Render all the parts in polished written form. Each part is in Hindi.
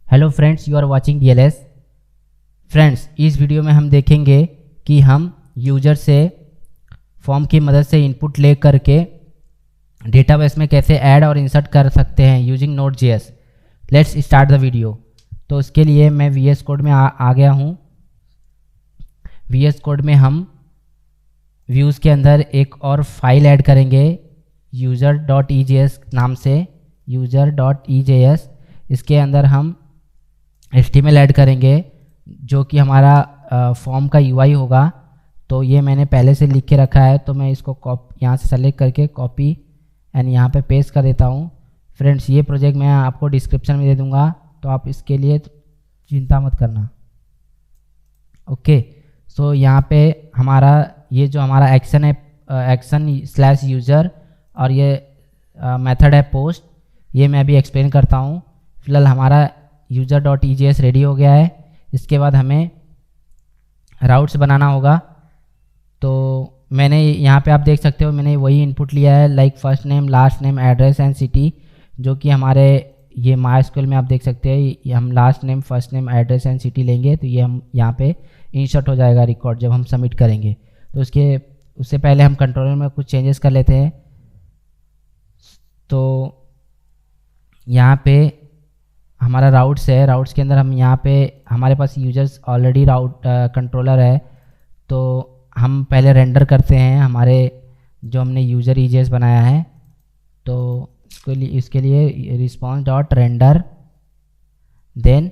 Hello friends, you are watching DLS। Friends, इस वीडियो में हम देखेंगे कि हम यूजर से फॉर्म की मदद से इनपुट ले करके डेटाबेस में कैसे ऐड और इंसर्ट कर सकते हैं using Node.js। Let's start the video. तो उसके लिए मैं VS कोड में आ गया हूँ। VS कोड में हम व्यूज़ के अंदर एक और फाइल ऐड करेंगे user.ejs नाम से, user.ejs। इसके अंदर हम HTML ऐड करेंगे जो कि हमारा फॉर्म का UI होगा। तो ये मैंने पहले से लिख के रखा है, तो मैं इसको यहाँ से सेलेक्ट करके कॉपी एंड यहाँ पे पेस्ट कर देता हूँ। फ्रेंड्स, ये प्रोजेक्ट मैं आपको डिस्क्रिप्शन में दे दूँगा, तो आप इसके लिए चिंता मत करना। ओके, सो यहाँ पे हमारा ये जो हमारा एक्शन है, एक्शन/यूज़र, और ये मेथड है पोस्ट, ये मैं अभी एक्सप्लेन करता हूँ। फिलहाल हमारा user.ejs रेडी हो गया है। इसके बाद हमें राउट्स बनाना होगा। तो मैंने यहाँ पे आप देख सकते हो, मैंने वही इनपुट लिया है, like first name, last name, address and city, जो कि हमारे ये MySQL में आप देख सकते हैं। ये हम last name, first name, address and city लेंगे तो ये हम यहाँ पे इंसर्ट हो जाएगा रिकॉर्ड जब हम सबमिट करेंगे। तो उससे पहले हम कंट्रोलर में कुछ चेंजेस कर लेते हैं। तो यहाँ पे हमारा राउट्स है, राउट्स के अंदर हम यहाँ पे हमारे पास यूजर्स ऑलरेडी राउट कंट्रोलर है, तो हम पहले रेंडर करते हैं हमारे जो हमने यूजर EJS बनाया है। तो इसके लिए response.render, देन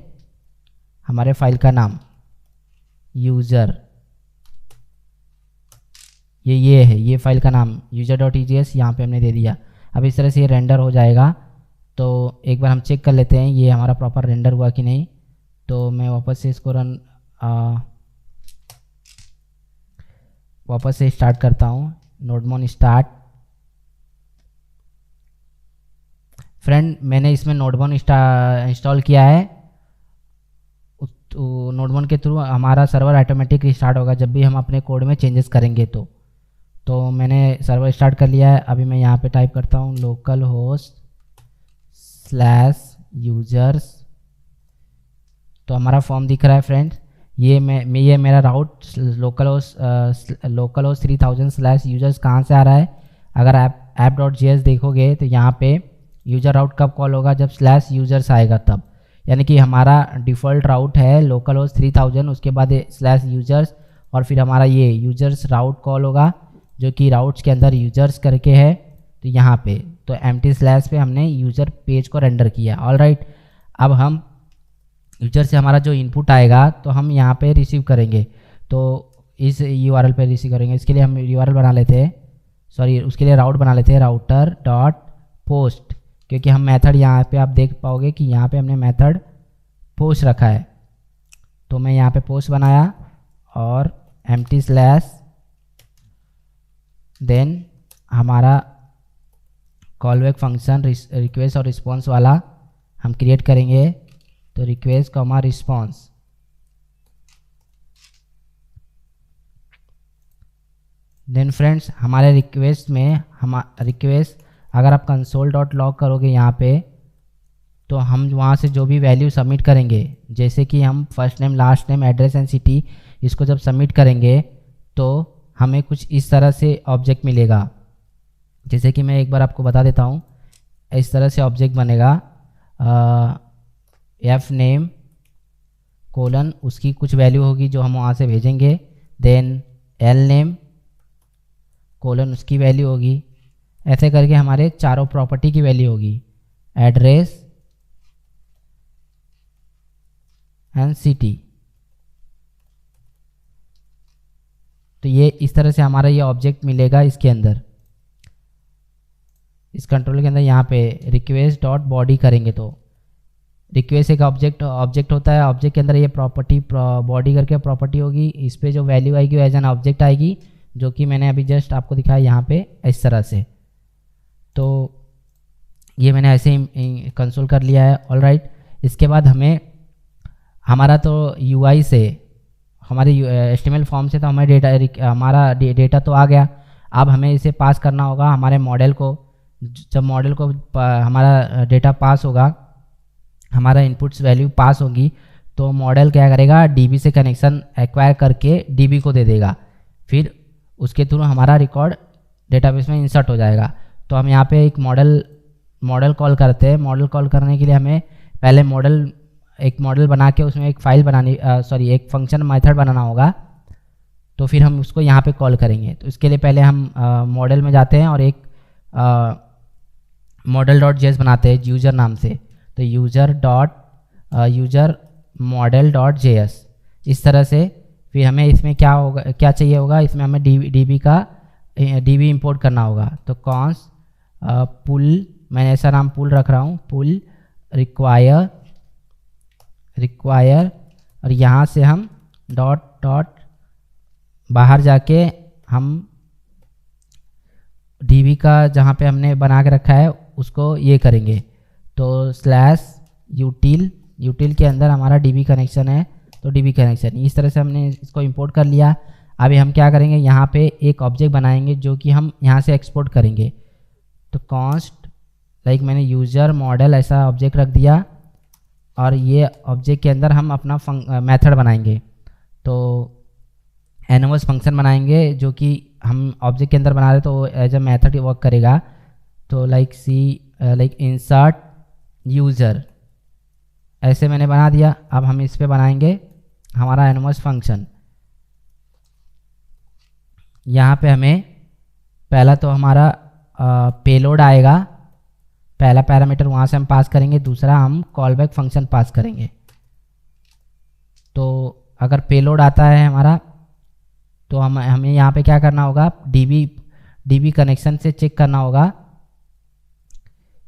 हमारे फाइल का नाम यूज़र, ये है, ये फाइल का नाम user.ejs यहाँ पे हमने दे दिया। अब इस तरह से ये रेंडर हो जाएगा। तो एक बार हम चेक कर लेते हैं ये हमारा प्रॉपर रेंडर हुआ कि नहीं। तो मैं वापस से इसको वापस से स्टार्ट करता हूँ, नोडमोन स्टार्ट। फ्रेंड, मैंने इसमें नोडमोन इंस्टॉल किया है। नोडमोन के थ्रू हमारा सर्वर ऑटोमेटिक स्टार्ट होगा जब भी हम अपने कोड में चेंजेस करेंगे। तो मैंने सर्वर स्टार्ट कर लिया है। अभी मैं यहाँ पे टाइप करता हूँ localhost/users। तो हमारा फॉर्म दिख रहा है फ्रेंड्स। ये मेरा राउट localhost 3000/users कहाँ से आ रहा है। अगर आप app.js देखोगे तो यहाँ पे यूज़र राउट कब कॉल होगा, जब /users आएगा तब। यानी कि हमारा डिफ़ॉल्ट राउट है localhost 3000, उसके बाद /users, और फिर हमारा ये यूजर्स राउट कॉल होगा जो कि राउट्स के अंदर यूजर्स करके है। तो यहाँ पे तो एम्प्टी स्लैश पे हमने यूज़र पेज को रेंडर किया। ऑल राइट, अब हम यूजर से हमारा जो इनपुट आएगा तो हम यहाँ पे रिसीव करेंगे। तो इस URL पे रिसीव करेंगे। इसके लिए हम URL बना लेते हैं, उसके लिए राउट बना लेते हैं, router.post, क्योंकि हम मेथड यहाँ पे आप देख पाओगे कि यहाँ पे हमने मेथड पोस्ट रखा है। तो मैं यहाँ पे पोस्ट बनाया और एम्प्टी स्लैश, देन हमारा कॉलबैक फंक्शन रिक्वेस्ट और रिस्पॉन्स वाला हम क्रिएट करेंगे। तो request comma response, then friends हमारे रिक्वेस्ट में रिक्वेस्ट अगर आप console.log करोगे यहाँ पे, तो हम वहाँ से जो भी वैल्यू सबमिट करेंगे, जैसे कि हम first name, last name, address and city, इसको जब सबमिट करेंगे तो हमें कुछ इस तरह से ऑब्जेक्ट मिलेगा। जैसे कि मैं एक बार आपको बता देता हूँ, इस तरह से ऑब्जेक्ट बनेगा। fname : उसकी कुछ वैल्यू होगी जो हम वहाँ से भेजेंगे, देन lname : उसकी वैल्यू होगी। ऐसे करके हमारे चारों प्रॉपर्टी की वैल्यू होगी, एड्रेस एंड सिटी। तो ये इस तरह से हमारा ये ऑब्जेक्ट मिलेगा इसके अंदर, इस कंट्रोल के अंदर। यहाँ पे request.body करेंगे तो रिक्वेस्ट एक ऑब्जेक्ट होता है। ऑब्जेक्ट के अंदर ये प्रॉपर्टी बॉडी करके प्रॉपर्टी होगी, इस पे जो वैल्यू आएगी वो एज एन ऑब्जेक्ट आएगी, जो कि मैंने अभी जस्ट आपको दिखाया यहाँ पे इस तरह से। तो ये मैंने ऐसे ही कंसोल कर लिया है। ऑल राइट, इसके बाद हमारा तो UI से, हमारे HTML फॉर्म से तो हमारा डेटा तो आ गया। अब हमें इसे पास करना होगा हमारे मॉडल को। जब मॉडल को हमारा डेटा पास होगा, हमारा इनपुट्स वैल्यू पास होगी तो मॉडल क्या करेगा, डीबी से कनेक्शन एक्वायर करके डीबी को दे देगा, फिर उसके थ्रू हमारा रिकॉर्ड डेटाबेस में इंसर्ट हो जाएगा। तो हम यहाँ पे एक मॉडल कॉल करते हैं। मॉडल कॉल करने के लिए हमें पहले एक मॉडल बना के उसमें एक फाइल बनानी एक फंक्शन मेथड बनाना होगा, तो फिर हम उसको यहाँ पे कॉल करेंगे। तो इसके लिए पहले हम मॉडल में जाते हैं और एक मॉडल डॉट जेएस बनाते हैं यूज़र नाम से। तो यूज़र मॉडल डॉट जेएस, इस तरह से। फिर हमें इसमें क्या चाहिए होगा, इसमें हमें डीबी इंपोर्ट करना होगा। तो कॉन्स पुल, मैंने ऐसा नाम पुल रख रहा हूँ, पुल रिक्वायर, और यहाँ से हम डॉट बाहर जाके हम डीबी का जहाँ पे हमने बना के रखा है उसको ये करेंगे। तो /util के अंदर हमारा डीबी कनेक्शन है, तो डीबी कनेक्शन इस तरह से हमने इसको इंपोर्ट कर लिया। अभी हम क्या करेंगे, यहाँ पे एक ऑब्जेक्ट बनाएंगे जो कि हम यहाँ से एक्सपोर्ट करेंगे। तो कॉन्स्ट मैंने यूज़र मॉडल ऐसा ऑब्जेक्ट रख दिया, और ये ऑब्जेक्ट के अंदर हम अपना मेथड बनाएंगे। तो एनोवस फंक्शन बनाएंगे जो कि हम ऑब्जेक्ट के अंदर बना रहे, तो एज अ मेथड वर्क करेगा। तो इंसर्ट यूज़र ऐसे मैंने बना दिया। अब हम इस पे बनाएंगे हमारा एनोवस फंक्शन। यहाँ पे हमें पहला तो हमारा पेलोड आएगा, पहला पैरामीटर वहाँ से हम पास करेंगे, दूसरा हम कॉलबैक फंक्शन पास करेंगे। तो अगर पेलोड आता है हमारा, तो हमें यहाँ पे क्या करना होगा, डीबी कनेक्शन से चेक करना होगा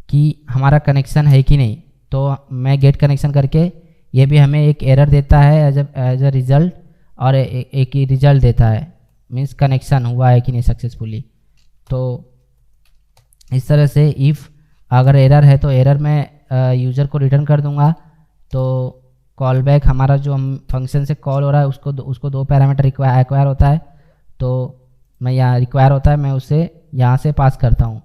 कि हमारा कनेक्शन है कि नहीं। तो मैं गेट कनेक्शन करके, ये भी हमें एक एरर देता है एज अ रिजल्ट, और एक ही रिजल्ट देता है, मीन्स कनेक्शन हुआ है कि नहीं सक्सेसफुली। तो इस तरह से इफ़ अगर एरर है तो एरर मैं यूज़र को रिटर्न कर दूंगा। तो कॉल बैक हमारा जो हम फंक्शन से कॉल हो रहा है उसको 2 पैरामीटर एक्वायर होता है। तो मैं यहाँ रिक्वायर होता है, मैं उसे यहाँ से पास करता हूँ।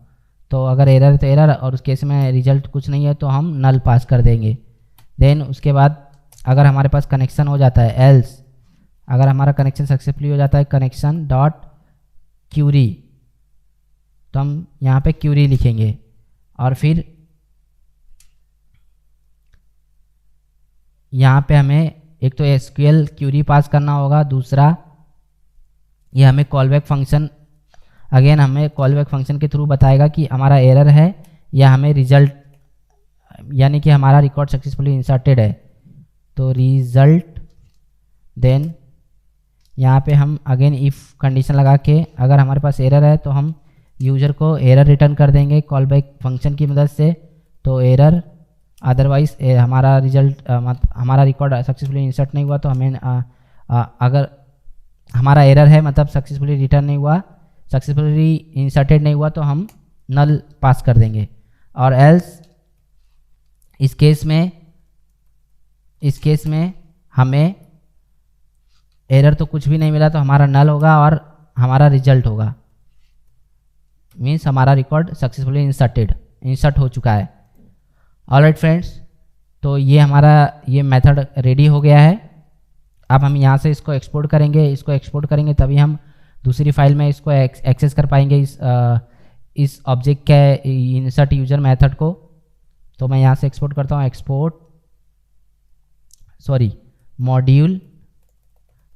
तो अगर एरर है तो एरर, और उस केस में रिजल्ट कुछ नहीं है तो हम नल पास कर देंगे। देन उसके बाद अगर हमारे पास कनेक्शन हो जाता है, एल्स अगर हमारा कनेक्शन सक्सेसफुली हो जाता है, कनेक्शन डॉट क्यूरी, तो हम यहाँ पे क्यूरी लिखेंगे। और फिर यहाँ पे हमें एक तो एसक्यूएल क्यूरी पास करना होगा, दूसरा ये हमें कॉलबैक फंक्शन, अगेन हमें कॉलबैक फंक्शन के थ्रू बताएगा कि हमारा एरर है या हमें रिजल्ट, यानी कि हमारा रिकॉर्ड सक्सेसफुली इंसर्टेड है। तो रिजल्ट, देन यहाँ पे हम अगेन इफ़ कंडीशन लगा के, अगर हमारे पास एरर है तो हम यूज़र को एरर रिटर्न कर देंगे कॉलबैक फंक्शन की मदद से। तो एरर, अदरवाइज हमारा रिजल्ट हमारा रिकॉर्ड सक्सेसफुली इंसर्ट नहीं हुआ तो हमें अगर हमारा एरर है मतलब सक्सेसफुली रिटर्न नहीं हुआ, सक्सेसफुली इंसर्टेड नहीं हुआ, तो हम नल पास कर देंगे। और एल्स इस केस में हमें एरर तो कुछ भी नहीं मिला तो हमारा नल होगा और हमारा रिजल्ट होगा, मीन्स हमारा रिकॉर्ड सक्सेसफुली इंसर्ट हो चुका है। ऑलराइट फ्रेंड्स, तो ये हमारा ये मेथड रेडी हो गया है। अब हम यहाँ से इसको एक्सपोर्ट करेंगे तभी हम दूसरी फाइल में इसको एक्सेस कर पाएंगे, इस ऑब्जेक्ट के इंसर्ट यूजर मेथड को। तो मैं यहाँ से एक्सपोर्ट करता हूँ,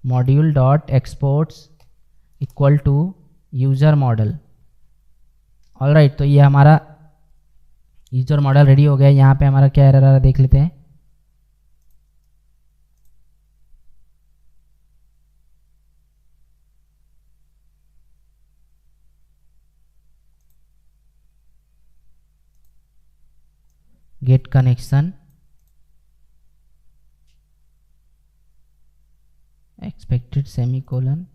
module dot exports equal to user model. Alright, तो ये हमारा यूजर मॉडल रेडी हो गया। यहाँ पे हमारा क्या एरर आ रहा है देख लेते हैं। गेट कनेक्शन एक्सपेक्टेड सेमीकोलन,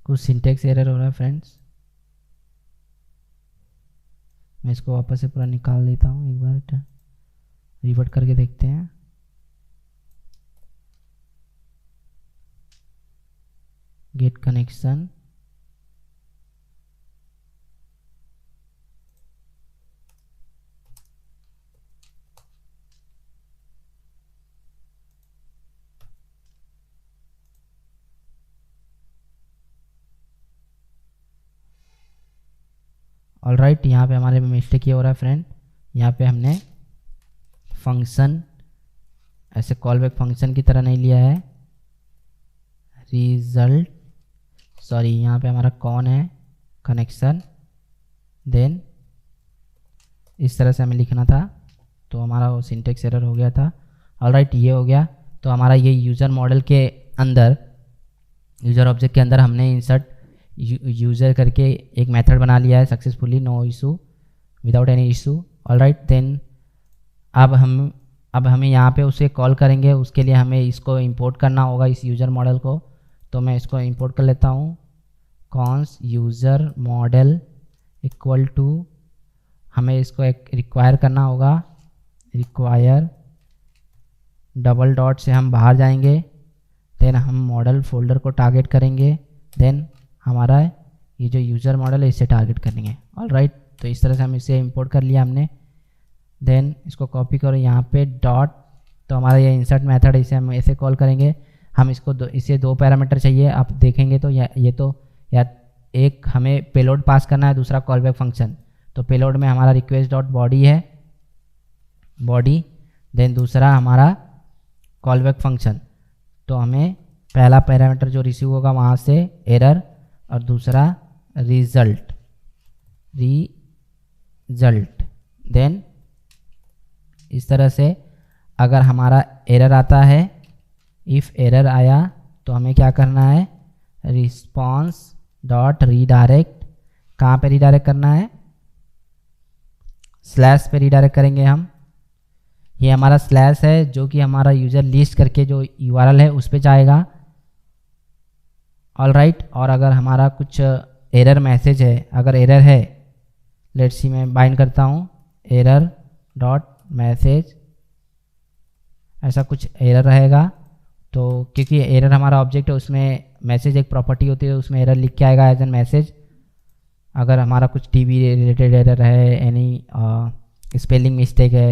कुछ सिंटेक्स एरर हो रहा है फ्रेंड्स, मैं इसको वापस से पूरा निकाल देता हूँ, एक बार रिवर्ट करके देखते हैं। Get connection, alright. यहाँ पे हमारे मिस्टेक ये हो रहा है फ्रेंड, यहाँ पे हमने फंक्शन ऐसे कॉल बैक फंक्शन की तरह नहीं लिया है। रिजल्ट, सॉरी, यहाँ पे हमारा कौन है कनेक्शन, देन इस तरह से हमें लिखना था, तो हमारा वो सिंटेक्स एरर हो गया था। ऑलराइट, ये हो गया। तो हमारा ये यूज़र मॉडल के अंदर, यूज़र ऑब्जेक्ट के अंदर हमने इंसर्ट यूज़र करके एक मेथड बना लिया है successfully, no issue, without any issue. Alright, then अब हमें यहाँ पे उसे कॉल करेंगे, उसके लिए हमें इसको इंपोर्ट करना होगा, इस यूज़र मॉडल को। तो मैं इसको इंपोर्ट कर लेता हूँ, const user model equal to, हमें इसको एक रिक्वायर करना होगा, रिक्वायर डबल डॉट से हम बाहर जाएंगे, देन हम मॉडल फोल्डर को टारगेट करेंगे, देन हमारा ये जो यूज़र मॉडल है इसे टारगेट करेंगे। ऑलराइट, तो इस तरह से हम इसे इंपोर्ट कर लिया हमने। देन इसको कॉपी करो यहाँ पे डॉट, तो हमारा ये इंसर्ट मेथड है, इसे हम ऐसे कॉल करेंगे। हम इसको इसे दो पैरामीटर चाहिए, आप देखेंगे तो ये तो या एक हमें पेलोड पास करना है, दूसरा कॉल बैक फंक्शन। तो पेलोड में हमारा रिक्वेस्ट डॉट बॉडी है, बॉडी, देन दूसरा हमारा कॉल बैक फंक्शन। तो हमें पहला पैरामीटर जो रिसीव होगा वहाँ से एरर, और दूसरा रिजल्ट, देन इस तरह से अगर हमारा एरर आता है, इफ़ एरर आया तो हमें क्या करना है, रिस्पॉन्स डॉट रीडायरेक्ट, कहाँ पे रीडायरेक्ट करना है, स्लैश पे रीडायरेक्ट करेंगे हम। ये हमारा स्लैश है जो कि हमारा यूज़र लिस्ट करके जो यूआरएल है उस पे जाएगा। ऑलराइट, और अगर हमारा कुछ एरर मैसेज है, अगर एरर है, लेट्स सी मैं बाइंड करता हूँ, एरर डॉट मैसेज, ऐसा कुछ एरर रहेगा। तो क्योंकि एरर हमारा ऑब्जेक्ट है, उसमें मैसेज एक प्रॉपर्टी होती है, उसमें एरर लिख के आएगा एज एन मैसेज। अगर हमारा कुछ टीबी रिलेटेड एरर है, एनी स्पेलिंग मिस्टेक है,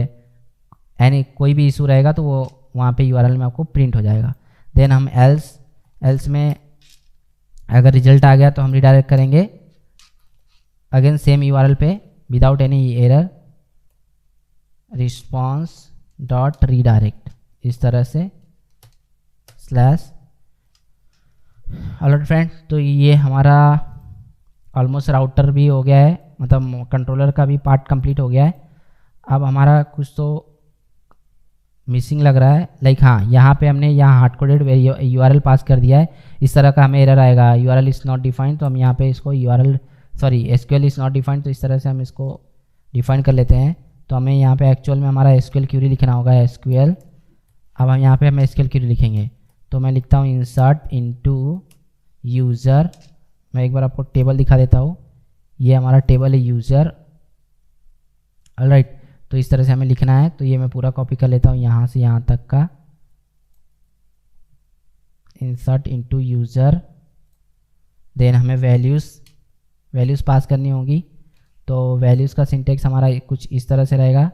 एनी कोई भी इशू रहेगा तो वो वहाँ पे यूआरएल में आपको प्रिंट हो जाएगा। देन हम एल्स में अगर रिजल्ट आ गया तो हम रिडायरेक्ट करेंगे अगेन सेम यूआरएल पे without any error, response dot redirect, इस तरह से स्लैश। ऑलराइट फ्रेंड, तो ये हमारा ऑलमोस्ट राउटर भी हो गया है, मतलब कंट्रोलर का भी पार्ट कंप्लीट हो गया है। अब हमारा कुछ तो मिसिंग लग रहा है, लाइक हाँ, यहाँ पे हमने यहाँ हार्ड कोडेड यूआरएल पास कर दिया है, इस तरह का हमें एरर आएगा, यूआरएल इज़ नॉट डिफाइंड। तो हम यहाँ पे इसको एसक्यूएल इज़ नॉट डिफाइंड, तो इस तरह से हम इसको डिफाइन कर लेते हैं। तो हमें यहाँ पे एक्चुअल में हमारा एसक्यूएल क्यूरी लिखना होगा, एसक्यूएल। अब हम यहाँ पे हम एसक्यूएल क्यूरी लिखेंगे, तो मैं लिखता हूँ इंसर्ट इनटू यूज़र। मैं एक बार आपको टेबल दिखा देता हूँ, ये हमारा टेबल है यूज़र। ऑलराइट, तो इस तरह से हमें लिखना है। तो ये मैं पूरा कॉपी कर लेता हूँ यहाँ से यहाँ तक का, इंसर्ट इनटू यूज़र। देन हमें वैल्यूज़ पास करनी होगी। तो वैल्यूज़ का सिंटेक्स हमारा कुछ इस तरह से रहेगा,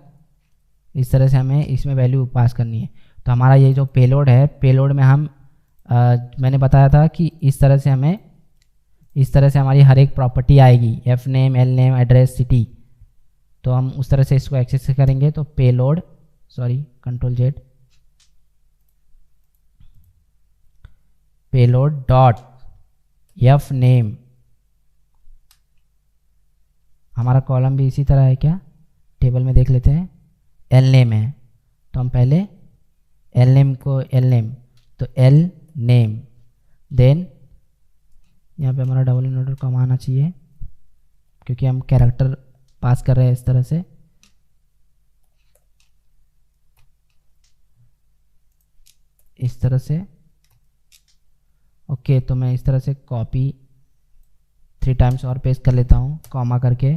इस तरह से हमें इसमें वैल्यू पास करनी है। तो हमारा ये जो पेलोड है, पेलोड में हम मैंने बताया था कि इस तरह से हमारी हर एक प्रॉपर्टी आएगी, F name, L name, address, city. तो हम उस तरह से इसको एक्सेस करेंगे। तो payload, control Z, payload dot F name, हमारा कॉलम भी इसी तरह है क्या, टेबल में देख लेते हैं। एल नेम है, तो हम पहले एल नेम, तो एल नेम, देन यहाँ पे हमारा डबल इनवर्टर कॉमा आना चाहिए क्योंकि हम कैरेक्टर पास कर रहे हैं इस तरह से। ओके, तो मैं इस तरह से कॉपी 3 टाइम्स और पेस्ट कर लेता हूँ, कॉमा करके।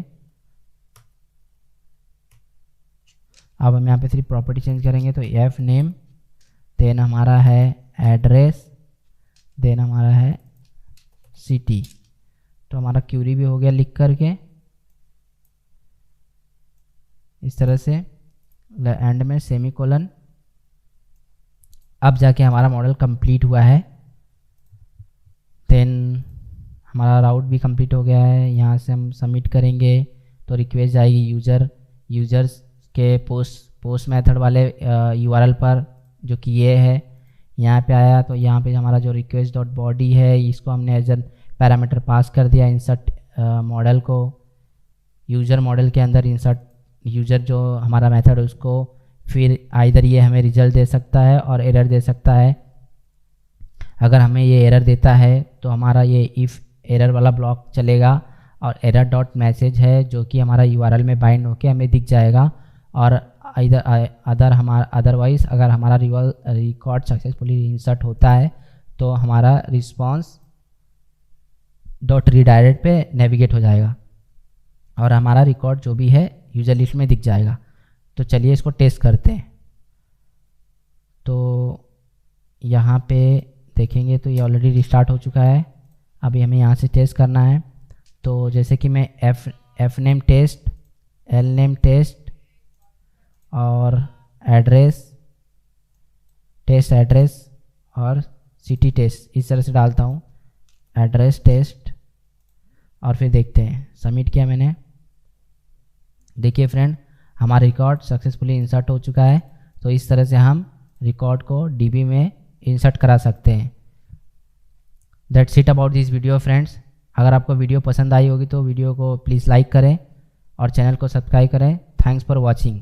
अब हम यहाँ पे सिर्फ प्रॉपर्टी चेंज करेंगे, तो एफ नेम, देन हमारा है एड्रेस, देन हमारा है सिटी। तो हमारा क्यूरी भी हो गया लिख करके इस तरह से, एंड में सेमीकोलन। अब जाके हमारा मॉडल कंप्लीट हुआ है। देन हमारा राउट भी कंप्लीट हो गया है। यहाँ से हम सबमिट करेंगे तो रिक्वेस्ट जाएगी यूजर्स के पोस्ट मेथड वाले यूआरएल पर, जो कि ये है। यहाँ पे आया तो यहाँ पे हमारा जो रिक्वेस्ट डॉट बॉडी है, इसको हमने एज एन पैरामीटर पास कर दिया। इंसर्ट मॉडल को यूज़र मॉडल के अंदर इंसर्ट यूज़र जो हमारा मेथड है उसको, फिर आइदर ये हमें रिजल्ट दे सकता है और एरर दे सकता है। अगर हमें ये एरर देता है तो हमारा ये इफ़ एरर वाला ब्लॉक चलेगा और एरर डॉट मैसेज है जो कि हमारा यूआरएल में बाइंड होके हमें दिख जाएगा। और अदरवाइज़ अगर हमारा रिकॉर्ड सक्सेसफुली इंसर्ट होता है तो हमारा रिस्पॉन्स डॉट रीडायरेक्ट पे नेविगेट हो जाएगा और हमारा रिकॉर्ड जो भी है यूजर लिस्ट में दिख जाएगा। तो चलिए इसको टेस्ट करते हैं। तो यहाँ पे देखेंगे तो ये ऑलरेडी रिस्टार्ट हो चुका है। अभी हमें यहाँ से टेस्ट करना है। तो जैसे कि मैं F name test, L name test और टेस्ट एड्रेस और सिटी टेस्ट इस तरह से डालता हूँ, एड्रेस टेस्ट, और फिर देखते हैं। सबमिट किया मैंने। देखिए फ्रेंड, हमारा रिकॉर्ड सक्सेसफुली इंसर्ट हो चुका है। तो इस तरह से हम रिकॉर्ड को डीबी में इंसर्ट करा सकते हैं। That's it about this video friends. अगर आपको वीडियो पसंद आई होगी तो वीडियो को प्लीज़ लाइक करें और चैनल को सब्सक्राइब करें। Thanks for watching.